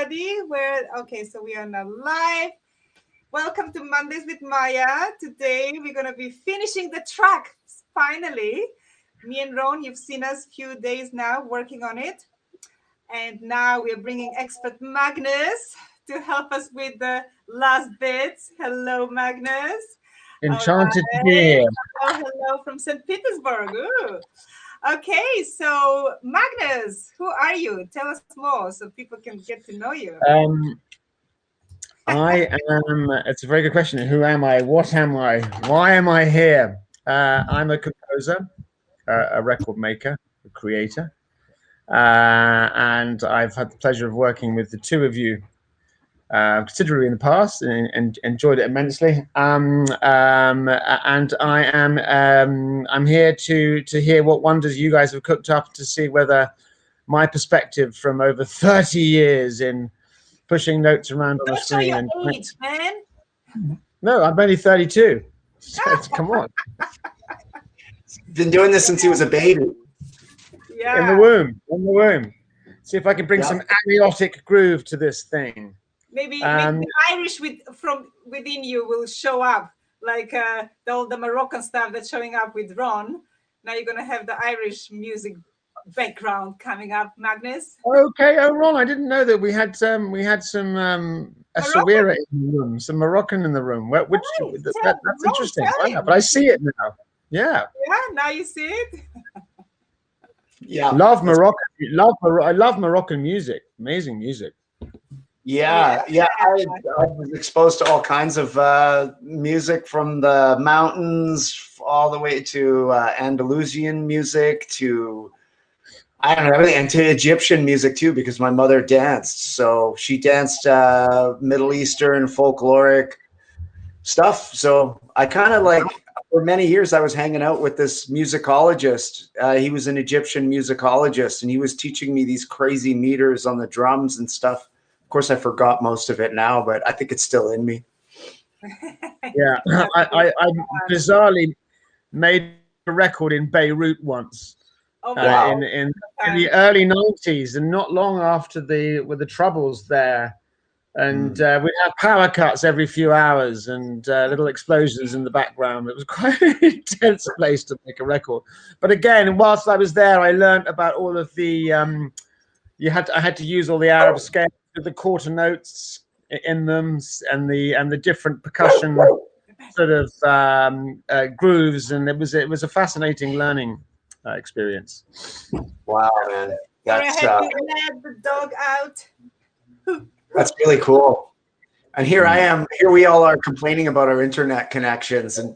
everybody. So we are now live. Welcome to Mondays with Maya. Today we're going to be finishing the track. Finally, me and Ron, you've seen us a few days now working on it. And now we're bringing expert Magnus to help us with the last bits. Hello, Magnus. Enchanted to be here. Hello from St. Petersburg. Ooh. Okay, so Magnus, who are you? Tell us more so people can get to know you. I am, it's a very good question. Who am I? What am I? Why am I here? I'm a composer, a record maker, a creator. And I've had the pleasure of working with the two of you considerably in the past and enjoyed it immensely. And I am I'm here to hear what wonders you guys have cooked up, to see whether my perspective from over 30 years in pushing notes around on a screen. Don't show your age, man. No, I'm only 32. So, come on. Been doing this since he was a baby. Yeah. In the womb. See if I can bring some amniotic groove to this thing. Maybe the Irish from within you will show up, like all the Moroccan stuff that's showing up with Ron. Now you're going to have the Irish music background coming up, Magnus. Okay, Ron, I didn't know that we had some Asawira in the room, some Moroccan in the room. That's interesting. Yeah, but I see it now. Yeah. Yeah, now you see it. Yeah. I love Moroccan music. Amazing music. Yeah. I was exposed to all kinds of music, from the mountains all the way to Andalusian music, to I don't know, everything, and to Egyptian music too, because my mother danced. So she danced Middle Eastern folkloric stuff. So I kind of for many years I was hanging out with this musicologist. He was an Egyptian musicologist, and he was teaching me these crazy meters on the drums and stuff. Of course, I forgot most of it now, but I think it's still in me. Yeah, I bizarrely made a record in Beirut once. Oh, wow. In the early 90s, and not long after the troubles there. And we'd have power cuts every few hours and little explosions in the background. It was quite an intense place to make a record. But again, whilst I was there, I learned about all of the I had to use all the Arab scales with the quarter notes in them, and the different percussion sort of grooves, and it was a fascinating learning experience. Wow, man, that's let the dog out. That's really cool. And here we all are complaining about our internet connections, and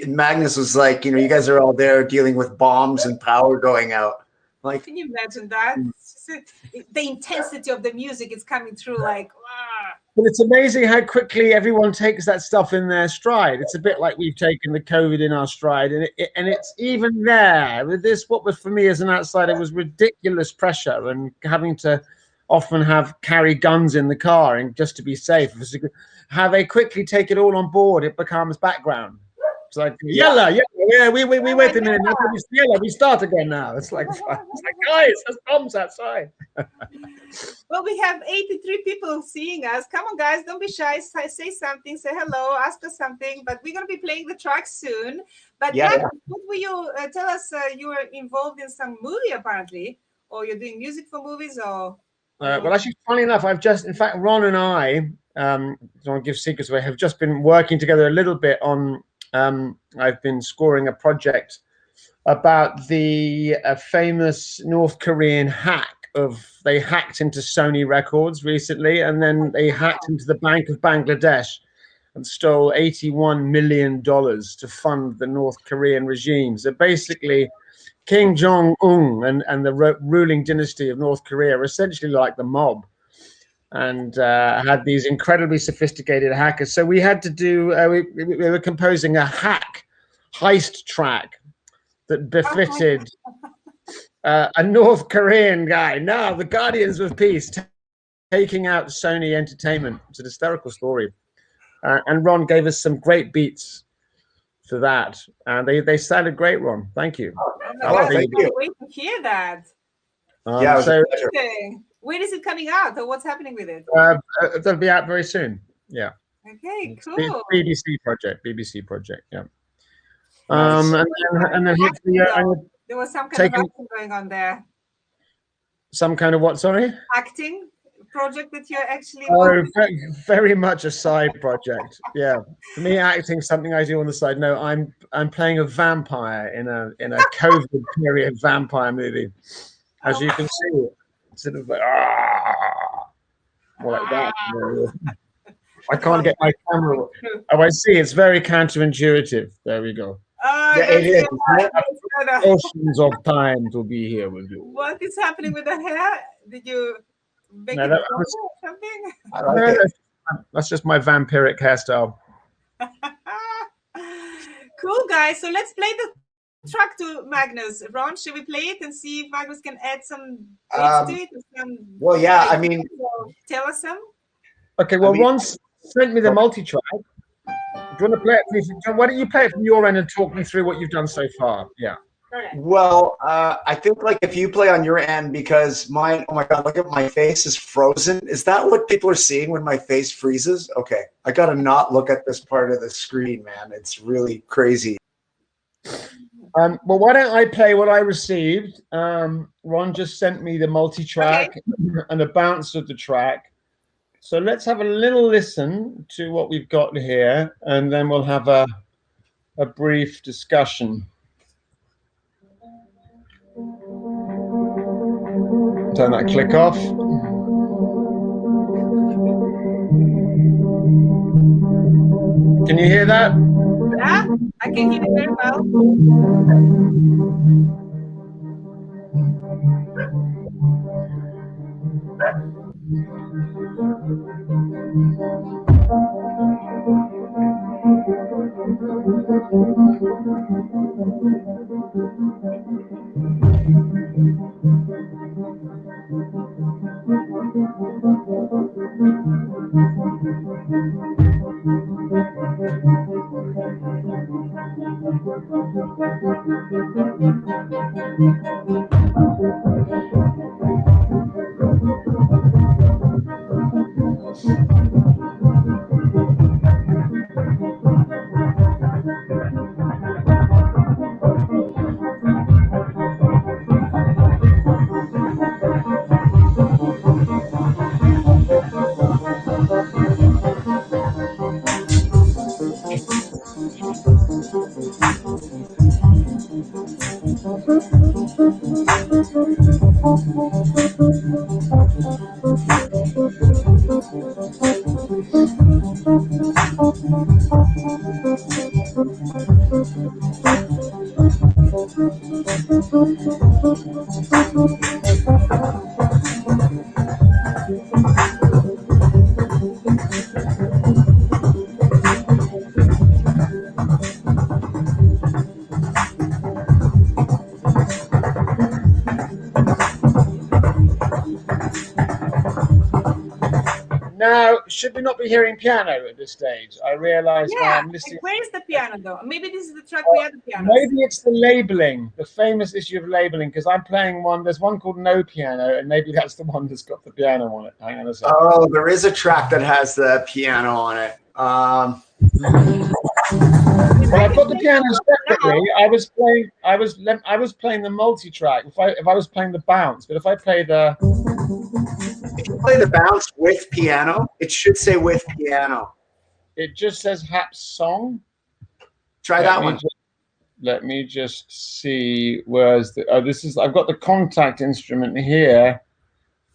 Magnus was like, you guys are all there dealing with bombs and power going out. Like, can you imagine that? The intensity of the music is coming through like, wow. But it's amazing how quickly everyone takes that stuff in their stride. It's a bit like we've taken the COVID in our stride, and it's even there with this. What was for me as an outsider was ridiculous pressure, and having to often carry guns in the car and just to be safe. How they quickly take it all on board, it becomes background. It's like yalla, we wait a minute. Now we start again now. It's like guys, there's bombs outside. Well, we have 83 people seeing us. Come on, guys, don't be shy. Say something. Say hello. Ask us something. But we're gonna be playing the track soon. But what were you tell us? You were involved in some movie apparently, or you're doing music for movies, or? Well, actually, funny enough, in fact, Ron and I, don't want to give secrets away, have just been working together a little bit on. I've been scoring a project about the famous North Korean hack they hacked into Sony Records recently, and then they hacked into the Bank of Bangladesh and stole $81 million to fund the North Korean regime. So basically, Kim Jong-un and the ruling dynasty of North Korea are essentially like the mob, and had these incredibly sophisticated hackers. So we had to do, we were composing a heist track that befitted a North Korean guy. Now, the Guardians of Peace taking out Sony Entertainment. It's an hysterical story. And Ron gave us some great beats for that. And they sounded great, Ron. Thank you. Thank you. Wait to hear that. Yeah, So When is it coming out, or what's happening with it? That'll be out very soon. Yeah. Okay, It's cool. BBC project. Yeah. Nice. And then hopefully there was some kind of acting going on there. Some kind of what? Sorry. Acting project that you're actually. Oh, very much a side project. Yeah, for me, acting's something I do on the side. No, I'm playing a vampire in a COVID period vampire movie. As you can see, sort of like like that. I can't get my camera. Oh, I see. It's very counterintuitive. There we go. Yeah, it is. Oceans of time to be here with you. What is happening with the hair? Did you make it or something? I like it. That's just my vampiric hairstyle. Cool, guys. So let's play the track to Magnus. Ron, should we play it and see if Magnus can add some bits to it? Well, yeah. I mean, tell us some. Okay. Well, Ron sent me the multi-track. Do you want to play it? Why don't you play it from your end and talk me through what you've done so far? Yeah. Well, I think like if you play on your end, because mine, oh my God, look at my face is frozen. Is that what people are seeing when my face freezes? Okay. I got to not look at this part of the screen, man. It's really crazy. Well, why don't I play what I received? Ron just sent me the multi-track and a bounce of the track. So let's have a little listen to what we've got here, and then we'll have a brief discussion. Turn that click off. Can you hear that? Yeah, I can hear it very well. Now, should we not be hearing piano at this stage? I realise I'm listening. Where is the piano, though? Maybe this is the track we have the piano. Maybe it's the labeling, the famous issue of labeling, because I'm playing one. There's one called No Piano, and maybe that's the one that's got the piano on it. Hang on a second. Oh, there is a track that has the piano on it. Well, I've got the piano separately. I was playing the multi-track. If I was playing the bounce, but if I play the. If you play the bounce with piano, it should say with piano. It just says Haps song. Try that one. Let me just see. Where's the? Oh, this is. I've got the contact instrument here.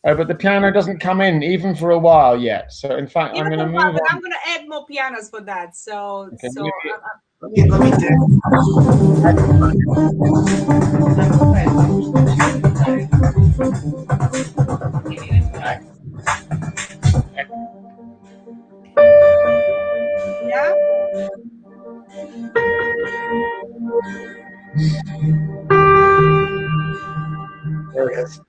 Oh, but the piano doesn't come in even for a while yet. So in fact, I'm going to move on. I'm going to add more pianos for that. So okay, so. Let me do. Yeah. There it is.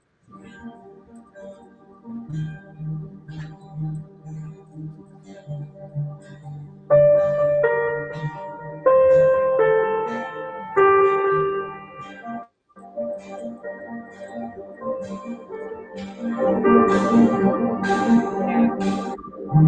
Okay.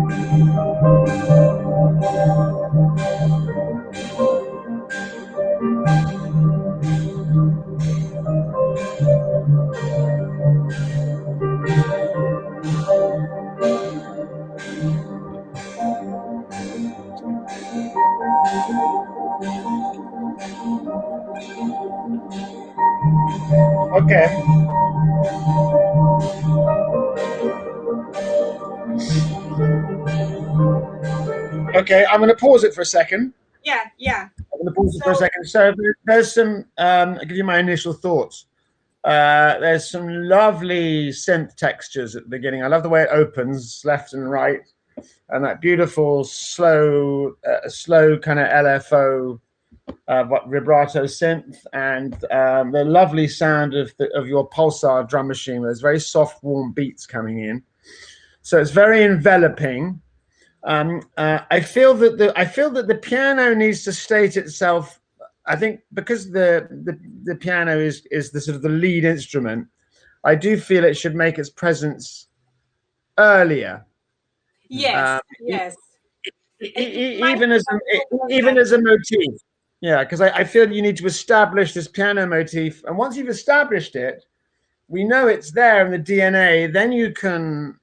Okay, I'm going to pause it for a second. Yeah, yeah. I'm going to pause it for a second. So there's some, I'll give you my initial thoughts. There's some lovely synth textures at the beginning. I love the way it opens left and right, and that beautiful slow kind of LFO vibrato synth, and the lovely sound of your pulsar drum machine. There's very soft, warm beats coming in, so it's very enveloping. I feel that the piano needs to state itself. I think because the piano is the sort of the lead instrument, I do feel it should make its presence earlier. Yes, yes. Even as a motif. Yeah, because I feel you need to establish this piano motif, and once you've established it, we know it's there in the DNA. Then you can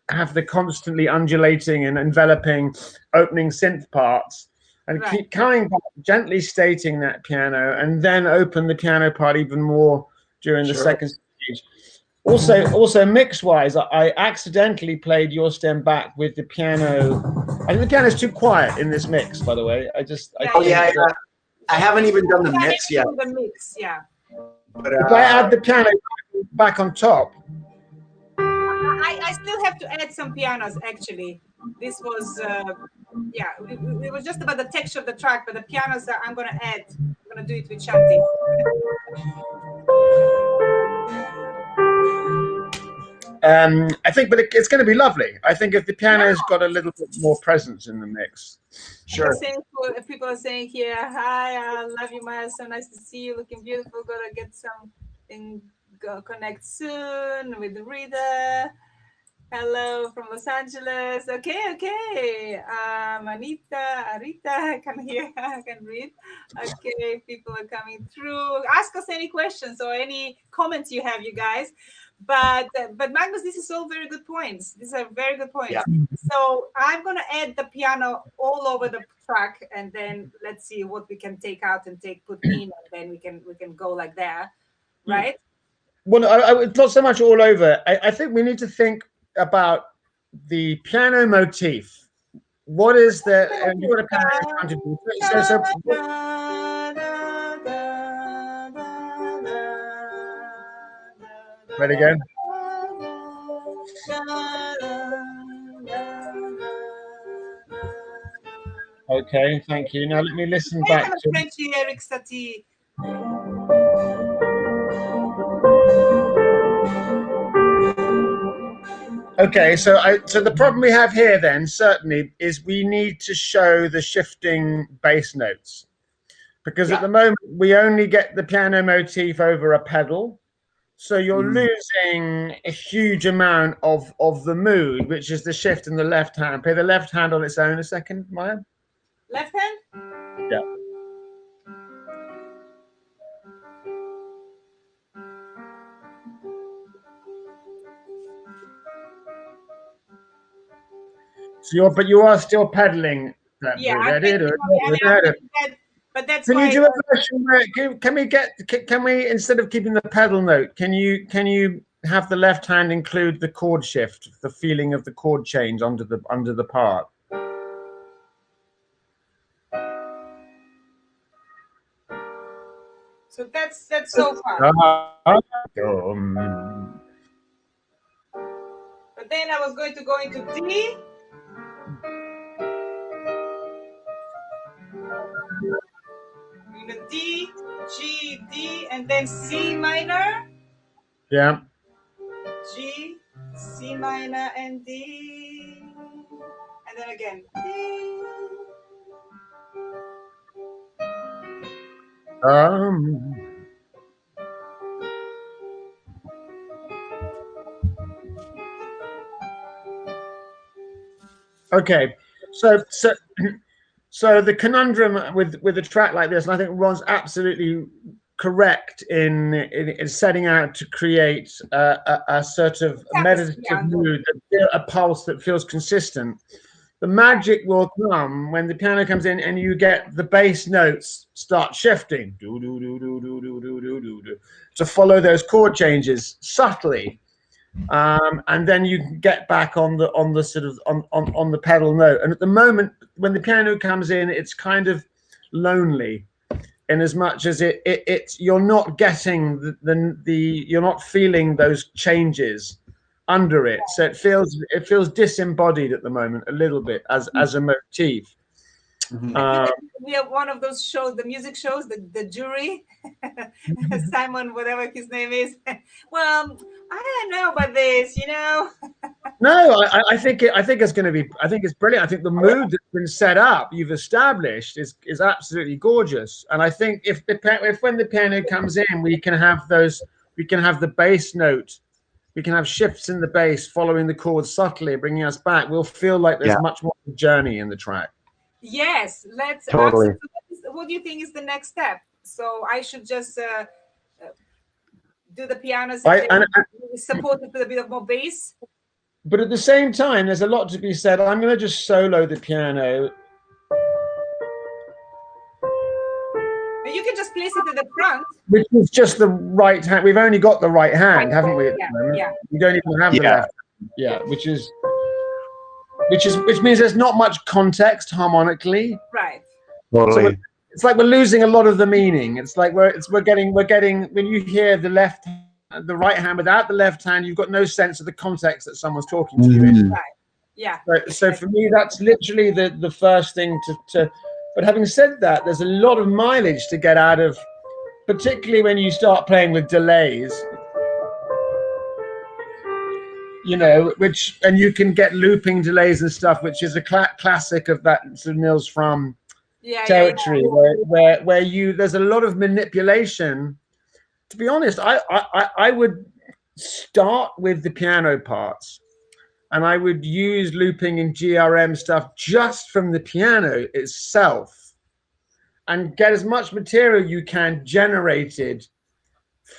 have the constantly undulating and enveloping opening synth parts, and keep coming back, gently stating that piano, and then open the piano part even more during the second stage. Also mix-wise, I accidentally played your stem back with the piano. I think the piano is too quiet in this mix, by the way. I haven't even done the mix yet. The mix, yeah. But, if I add the piano back on top, I still have to add some pianos. Actually, this was it was just about the texture of the track, but the pianos I'm gonna add. I'm gonna do it with Shanti. I think, but it's going to be lovely. I think if the piano's got a little bit more presence in the mix. Sure. People are saying here, hi, I love you, Maya. So nice to see you, looking beautiful. Gonna get something, connect soon with Rita. Hello from Los Angeles. Okay. Anita, Arita, I can hear, I can read. Okay, people are coming through. Ask us any questions or any comments you have, you guys. But Magnus, this is all very good points. These are very good points. Yeah. So I'm gonna add the piano all over the track, and then let's see what we can take out and put in, and then we can go like that, right? Well, it's not so much all over. I think we need to think about the piano motif. What is the? You've got a piano in front of you. Ready, go. Okay, thank you. Now let me listen back to Frenchy Eric Satie. Okay, so the problem we have here then certainly is we need to show the shifting bass notes, because at the moment we only get the piano motif over a pedal. So you're losing a huge amount of the mood, which is the shift in the left hand. Play the left hand on its own a second, Maya. Left hand? Yeah. So you are still pedaling. But that's can you do a version where can we instead of keeping the pedal note, can you have the left hand include the chord shift, the feeling of the chord change under the part? So that's so far. But then I was going to go into D. D, G, D, and then C minor. Yeah. G, C minor, and D. And then again, D. Okay, so the conundrum with a track like this, and I think Ron's absolutely correct in setting out to create a sort of meditative mood, a pulse that feels consistent. The magic will come when the piano comes in and you get the bass notes start shifting to follow those chord changes subtly. And then you can get back on the sort of on the pedal note. And at the moment, when the piano comes in, it's kind of lonely, in as much as it's you're not getting you're not feeling those changes under it. So it feels disembodied at the moment a little bit as a motif. We have one of those shows, the music shows, the jury, Simon, whatever his name is. Well, I don't know about this, you know. No, I think it's going to be. I think it's brilliant. I think the mood that's been set up, you've established, is absolutely gorgeous. And I think if when the piano comes in, we can have those. We can have the bass note. We can have shifts in the bass following the chords subtly, bringing us back. We'll feel like there's much more of a journey in the track. Yes, let's totally. What do you think is the next step? So I should just do the pianos supported with a bit of more bass. But at the same time, there's a lot to be said. I'm going to just solo the piano. You can just place it at the front. Which is just the right hand. We've only got the right hand, haven't we? At the moment? Yeah. We don't even have the left. Yeah, which means there's not much context harmonically. Right. Totally. So it's like we're losing a lot of the meaning. It's like we're getting when you hear the right hand without the left hand, you've got no sense of the context that someone's talking to you in. Right. Yeah. So for me, that's literally the first thing to. But having said that, there's a lot of mileage to get out of, particularly when you start playing with delays. You know, and you can get looping delays and stuff, which is a classic of that sort of Nils Fromm territory, where there's a lot of manipulation. To be honest, I would start with the piano parts, and I would use looping and GRM stuff just from the piano itself, and get as much material you can generated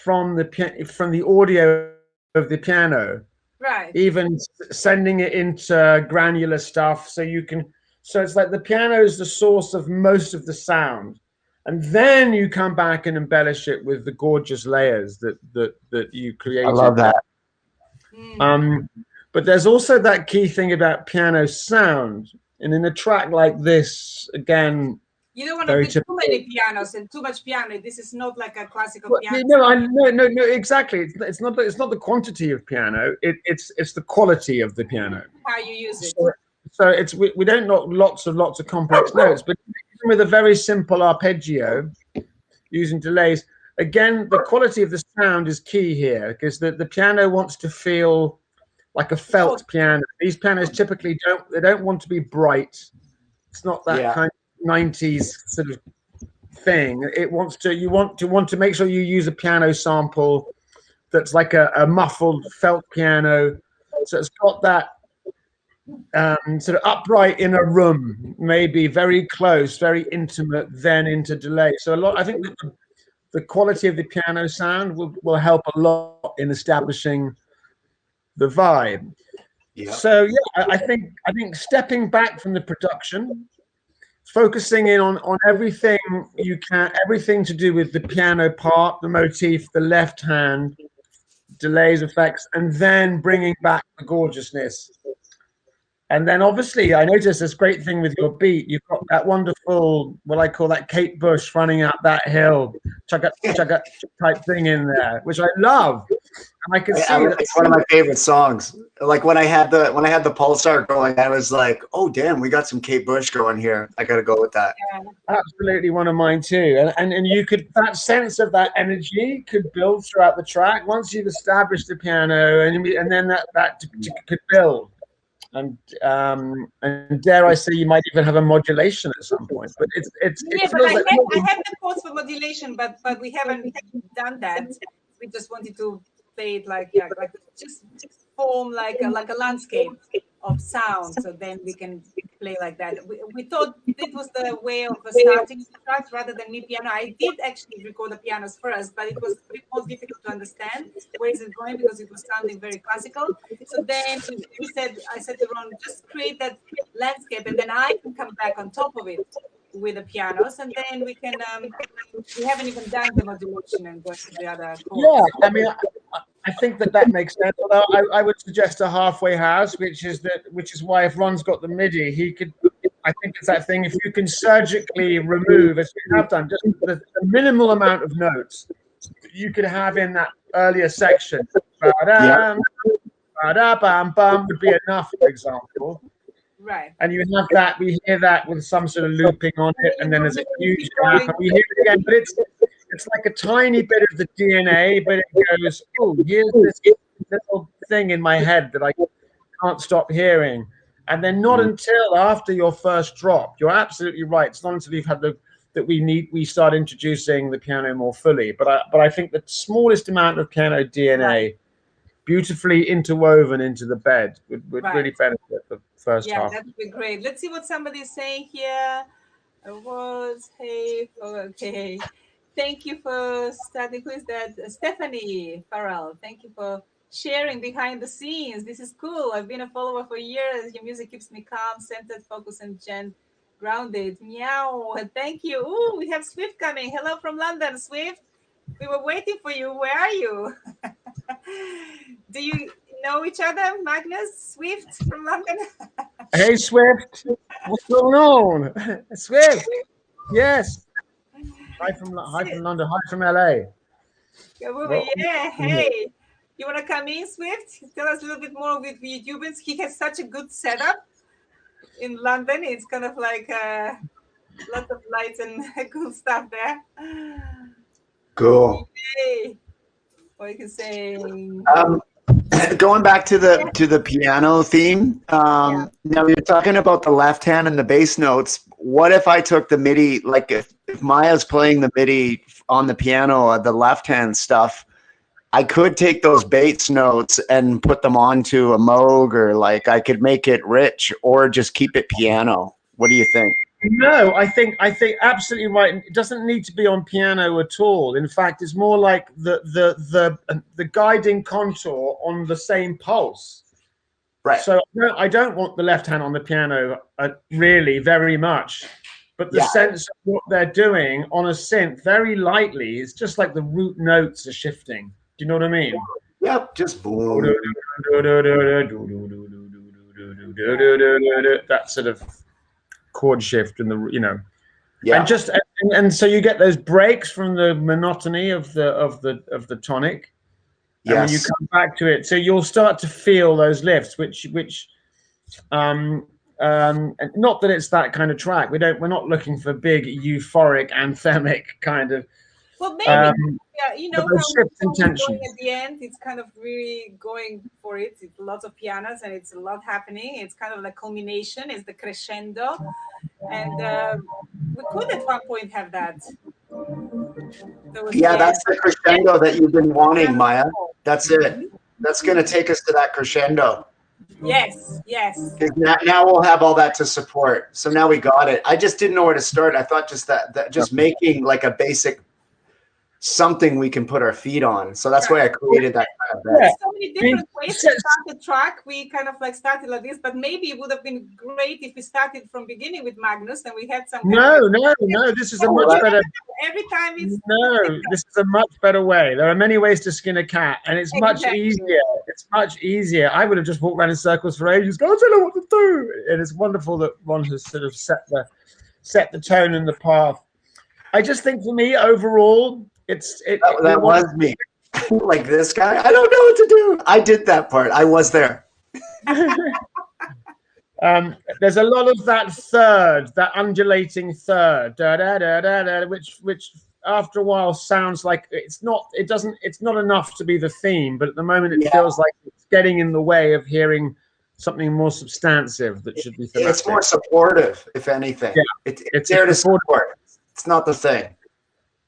from the audio of the piano. Right. Even sending it into granular stuff, so it's like the piano is the source of most of the sound, and then you come back and embellish it with the gorgeous layers that you created. I love that. But there's also that key thing about piano sound, and in a track like this, again, you don't want to do too many pianos and too much piano. This is not like a classical piano. No, exactly. It's not the quantity of piano. It's the quality of the piano. How you use it. So we don't know lots of complex notes, but even with a very simple arpeggio using delays, again, the quality of the sound is key here, because the piano wants to feel like a felt piano. These pianos typically don't want to be bright. It's not that kind of 90s sort of thing. You want to make sure you use a piano sample that's like a muffled felt piano, so it's got that sort of upright in a room, maybe very close, very intimate, then into delay. So I think the quality of the piano sound will help a lot in establishing the vibe. So I think stepping back from the production, focusing in on everything you can, everything to do with the piano part, the motif, the left hand, delays, effects, and then bringing back the gorgeousness. And then obviously I noticed this great thing with your beat. You've got that wonderful, what I call that Kate Bush running up that hill, chugga type thing in there, which I love. And I can see that it's one of my favorite songs. Like when I had the Pulsar going, I was like, oh damn, we got some Kate Bush going here. I gotta go with that. Absolutely one of mine too. And you could, that sense of that energy could build throughout the track once you've established the piano, and then that could build. And dare I say, you might even have a modulation at some point. But I have the chords for modulation, but we haven't done that. We just wanted to play it like just form like a landscape. of sound, so then we can play like that. We thought it was the way of starting the tracks rather than me piano. I did actually record the pianos first, but it was a bit more difficult to understand where is it going because it was sounding very classical. So then I said to Ron, just create that landscape, and then I can come back on top of it with the pianos, and then we can. We haven't even done the modulation and going to the other chords. Yeah, I mean, I think that makes sense. Although I would suggest a halfway house, which is why if Ron's got the MIDI, he could. I think it's that thing. If you can surgically remove, as we have done, just the minimal amount of notes that you could have in that earlier section. Ba-dam, ba-da-bam-bam would be enough, for example. Right. And you have that. We hear that with some sort of looping on it, and then there's a huge gap, and we hear it again. But it's like a tiny bit of the DNA, but it goes, oh, here's this little thing in my head that I can't stop hearing. And then not until after your first drop, you're absolutely right. It's not until you've had we start introducing the piano more fully. But I think the smallest amount of piano DNA, beautifully interwoven into the bed, would really benefit the first half. Yeah, that would be great. Let's see what somebody's saying here. Okay. Thank you for starting. Who is that? Stephanie Farrell. Thank you for sharing behind the scenes. This is cool. I've been a follower for years. Your music keeps me calm, centered, focused, and grounded. Meow. Thank you. Ooh, we have Swift coming. Hello from London, Swift. We were waiting for you. Where are you? Do you know each other, Magnus? Swift from London? Hey, Swift. What's going on? Swift. Yes. Hi from London. Hi from LA. Yeah. Hey, you want to come in, Swift? Tell us a little bit more with YouTubers. He has such a good setup in London. It's kind of like lots of lights and cool stuff there. Cool. Yay. Or you can say. Going back to the piano theme. Now you're talking about the left hand and the bass notes. What if I took the MIDI, like if Maya's playing the MIDI on the piano, the left hand stuff, I could take those bass notes and put them onto a Moog, or like I could make it rich, or just keep it piano. What do you think? No, I think absolutely right. It doesn't need to be on piano at all. In fact, it's more like the guiding contour on the same pulse. Right. So I don't want the left hand on the piano really very much, but the sense of what they're doing on a synth very lightly is just like the root notes are shifting. Do you know what I mean? Yep. Just boom. That sort of chord shift and and so you get those breaks from the monotony of the tonic. And when you come back to it, so you'll start to feel those lifts, which not that it's that kind of track. We're not looking for big euphoric anthemic kind of. Well, maybe you know how intention at the end, it's kind of really going for it. It's lots of pianos and it's a lot happening. It's kind of the culmination, it's the crescendo, and we could at one point have that. That's the crescendo that you've been wanting, Maya. That's it. That's going to take us to that crescendo. Yes. Now we'll have all that to support. So now we got it. I just didn't know where to start. I thought just making like a basic something we can put our feet on. So that's why I created that kind of There's so many different ways to start the track. We kind of like started like this, but maybe it would have been great if we started from beginning with Magnus and we had some. No. This is a much better. Every time it's. No, this is a much better way. There are many ways to skin a cat, and it's much easier. It's much easier. I would have just walked around in circles for ages. I don't know what to do. And it's wonderful that Ron has sort of set the tone and the path. I just think for me overall. That was me. Like this guy, I don't know what to do. I did that part. I was there. There's a lot of that undulating third, which after a while sounds like it's not enough to be the theme, but at the moment it feels like it's getting in the way of hearing something more substantive that should be thematic. It's more supportive, if anything. Yeah. It's there to support. It's not the thing.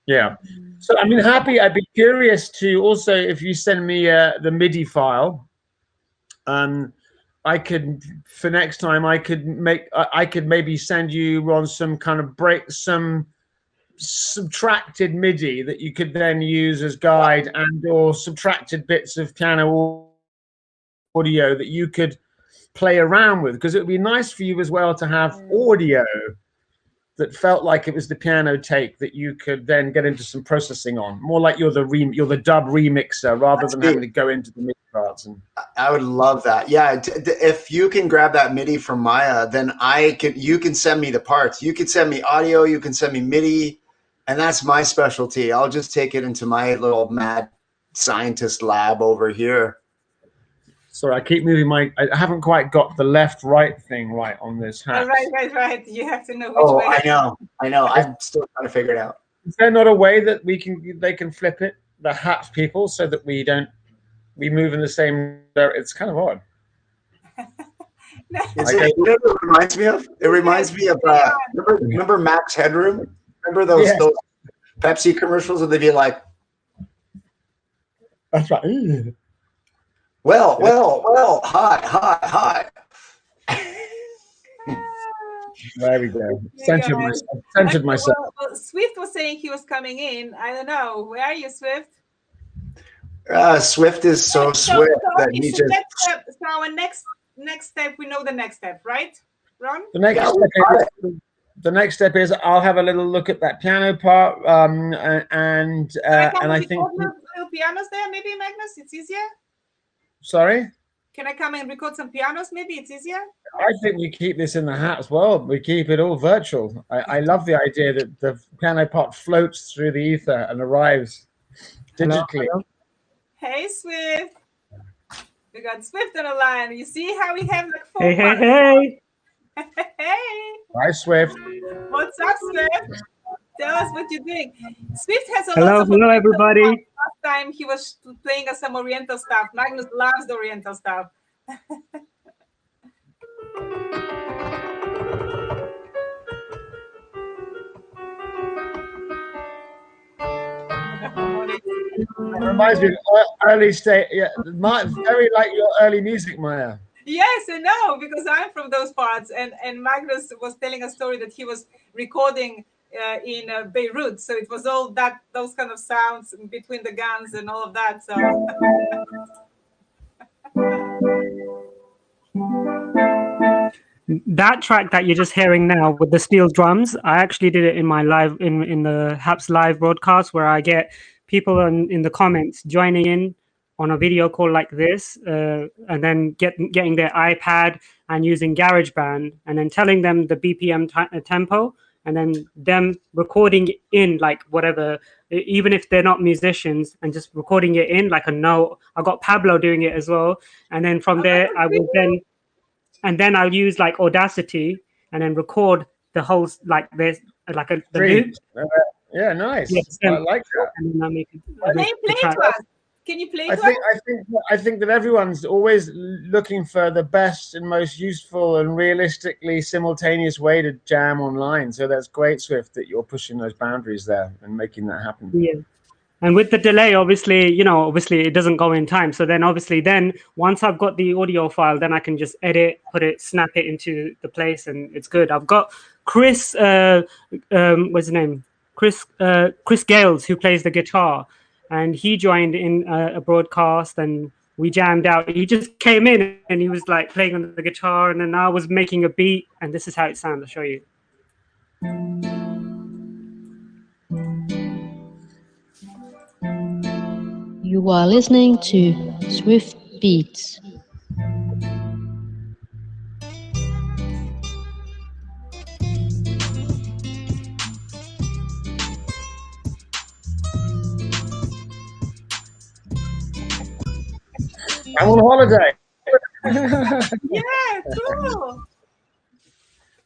Yeah. So I mean, I'd be curious to also, if you send me the MIDI file, for next time, I could maybe send you, Ron, some kind of some subtracted MIDI that you could then use as guide, and or subtracted bits of piano audio that you could play around with, because it would be nice for you as well to have audio that felt like it was the piano take that you could then get into some processing on, more like you're the dub remixer rather than having to go into the MIDI parts. And I would love that. Yeah, if you can grab that MIDI from Maya, then you can send me the parts. You can send me audio, you can send me MIDI, and that's my specialty. I'll just take it into my little mad scientist lab over here. Sorry, I keep moving I haven't quite got the left-right thing right on this hat. Right. You have to know which way. I know. I'm still trying to figure it out. Is there not a way that they can flip it, the hat people, so that we move in the same direction? It's kind of odd. You know what it reminds me of? It reminds me of remember Max Headroom? Remember those Pepsi commercials where they'd be like, that's right. Well, hot. There we go. Censored myself. Well, Swift was saying he was coming in. I don't know. Where are you, Swift? Swift is so swift that he just. So our next step, we know the next step, right, Ron? The next step is I'll have a little look at that piano part, and I think little pianos there, maybe, Magnus. It's easier. Sorry? Can I come and record some pianos? Maybe it's easier. I think we keep this in the hat as well. We keep it all virtual. I love the idea that the piano part floats through the ether and arrives digitally. Hello. Hey, Swift. We got Swift on the line. You see how we have like 4 Hey. Hey. Hi, Swift. What's up, Swift? Tell us what you're doing. Swift has a Hello, everybody. Last time he was playing us some Oriental stuff. Magnus loves the Oriental stuff. It reminds me of early state, very like your early music, Maya. Yes, I know, because I'm from those parts, and Magnus was telling a story that he was recording in Beirut, so it was all those kind of sounds between the guns and all of that. So that track that you're just hearing now with the steel drums, I actually did it in my live in the Haps live broadcast, where I get people in the comments joining in on a video call like this, and then getting their iPad and using GarageBand, and then telling them the BPM tempo, and then them recording in like whatever, even if they're not musicians, and just recording it in like a note. I got Pablo doing it as well, and then from there I will then I'll use like Audacity and then record the whole like this like the loop. Yeah, nice. Yes, I like that. And then I make play to us. Can you play to us? I think that everyone's always looking for the best and most useful and realistically simultaneous way to jam online. So that's great, Swift, that you're pushing those boundaries there and making that happen. Yeah. And with the delay, obviously it doesn't go in time. So then once I've got the audio file, then I can just edit, snap it into the place, and it's good. I've got Chris, what's his name? Chris Gales, who plays the guitar, and he joined in a broadcast, and we jammed out. He just came in and he was like playing on the guitar, and then I was making a beat, and this is how it sounds. I'll show you. You are listening to Swift Beats. I'm on holiday. Yeah, cool.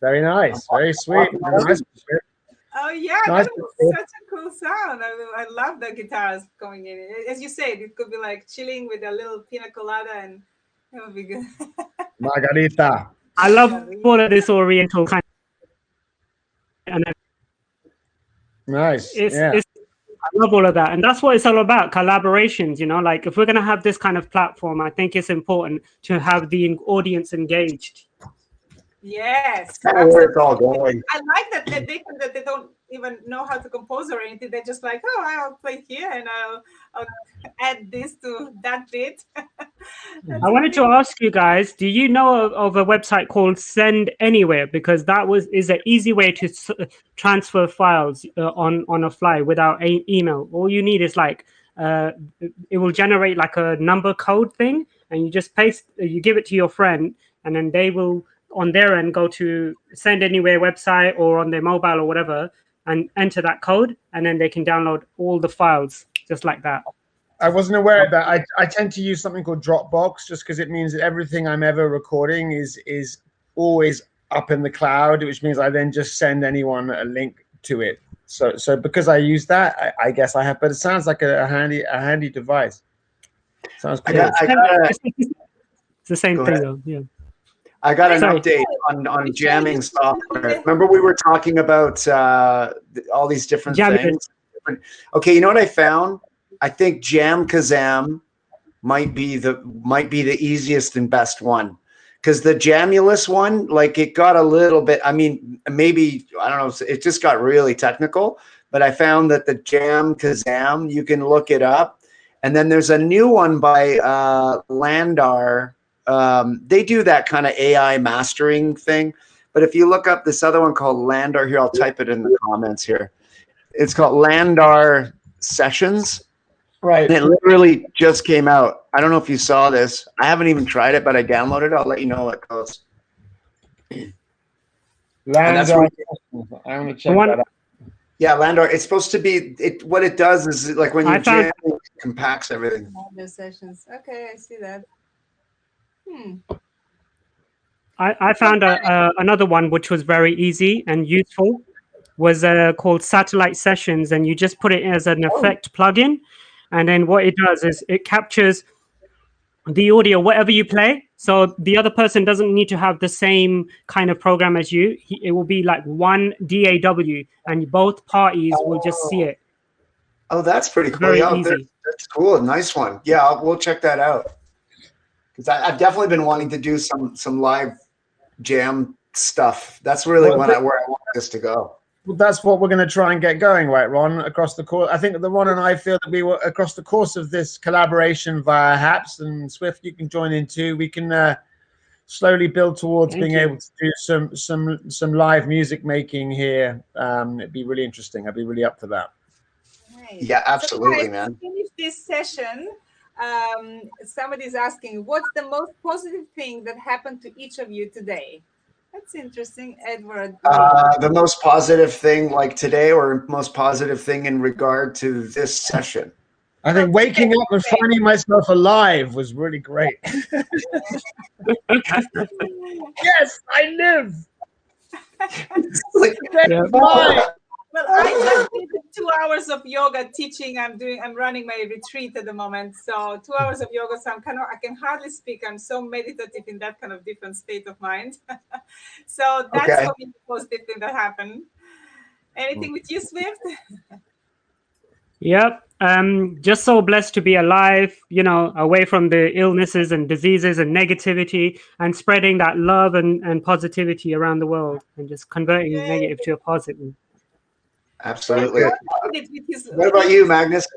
Very nice. Very sweet. Nice. Oh yeah, Nice. that was such a cool sound. I love the guitars going in. As you said, it could be like chilling with a little pina colada, and it would be good. Margarita. I love all of this Oriental kind of, and Nice. it's I love all of that. And that's what it's all about, collaborations, you know, like if we're going to have this kind of platform, I think it's important to have the audience engaged. Yes, Kind of where it's all going. I like that they don't even know how to compose or anything. They're just like, oh, I'll play here and I'll add this to that bit. I wanted to ask you guys, do you know of a website called Send Anywhere? Because that is an easy way to transfer files on a fly without email. All you need is like, it will generate like a number code thing, and you just you give it to your friend, and then they will on their end go to Send Anywhere website or on their mobile or whatever and enter that code, and then they can download all the files just like that. I wasn't aware of that. I tend to use something called Dropbox just because it means that everything I'm ever recording is always up in the cloud, which means I then just send anyone a link to it. So because I use that, I guess I have, but it sounds like a handy device. Sounds cool. It's the same thing though. Yeah. I got an update on jamming software. Remember we were talking about all these different things? Okay, you know what I found? I think Jam Kazam might be the easiest and best one, because the Jamulus one, like it got a little bit. I mean, maybe I don't know. It just got really technical. But I found that the Jam Kazam, you can look it up, and then there's a new one by Landar. They do that kind of AI mastering thing. But if you look up this other one called Landar, here I'll type it in the comments here. It's called Landar Sessions. Right. And it literally just came out. I don't know if you saw this. I haven't even tried it, but I downloaded it. I'll let you know how it goes. Landar. I'm gonna check that out. Yeah, Landar. It's supposed to be. What it does is like when you jam, it compacts everything. The sessions. Okay, I see that. I found another one which was very easy and useful. Was called Satellite Sessions, and you just put it as an effect plugin. And then what it does is it captures the audio, whatever you play. So the other person doesn't need to have the same kind of program as you. It will be like one DAW, and both parties will just see it. Oh, that's pretty cool. Very Yeah, easy. that's cool. Nice one. Yeah, we'll check that out. Because I've definitely been wanting to do some live jam stuff. That's really where I want this to go. Well, that's what we're going to try and get going, right, Ron? Across the course, I think that Ron and I feel that we were across the course of this collaboration via Haps and Swift. You can join in too. We can slowly build towards being able to do some live music making here. It'd be really interesting. I'd be really up for that. Nice. Yeah, absolutely, so man. To finish this session, somebody's asking, what's the most positive thing that happened to each of you today? That's interesting, Edward. The most positive thing like today, or most positive thing in regard to this session? I think waking up and finding myself alive was really great. Yes, I live. Well, I just did 2 hours of yoga teaching. I'm running my retreat at the moment. So 2 hours of yoga. So I can hardly speak. I'm so meditative in that kind of different state of mind. So that's for me the positive thing that happened. Anything with you, Swift? Yep. Just so blessed to be alive, you know, away from the illnesses and diseases and negativity, and spreading that love and positivity around the world, and just converting negative to a positive. Absolutely. What about you, Magnus?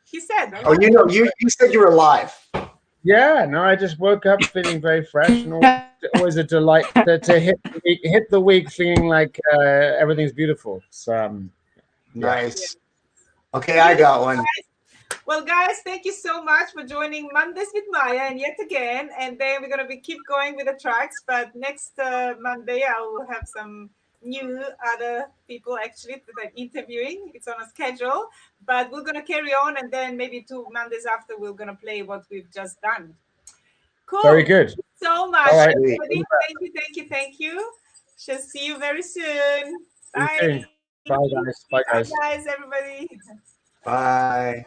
He said. Oh, you said you were alive. Yeah, no, I just woke up feeling very fresh, and always a delight to hit the week feeling like everything's beautiful. So, nice. Okay, I got one. Well, guys, thank you so much for joining Mondays with Maya, and yet again. And then we're going to keep going with the tracks. But next Monday, I will have some new other people actually that I'm interviewing. It's on a schedule, but we're going to carry on, and then maybe 2 Mondays after we're going to play what we've just done. Cool. Very good. So much. All right. Thank you. Shall see you very soon. Bye. Bye, guys. Bye, guys. Bye, guys, everybody. Bye.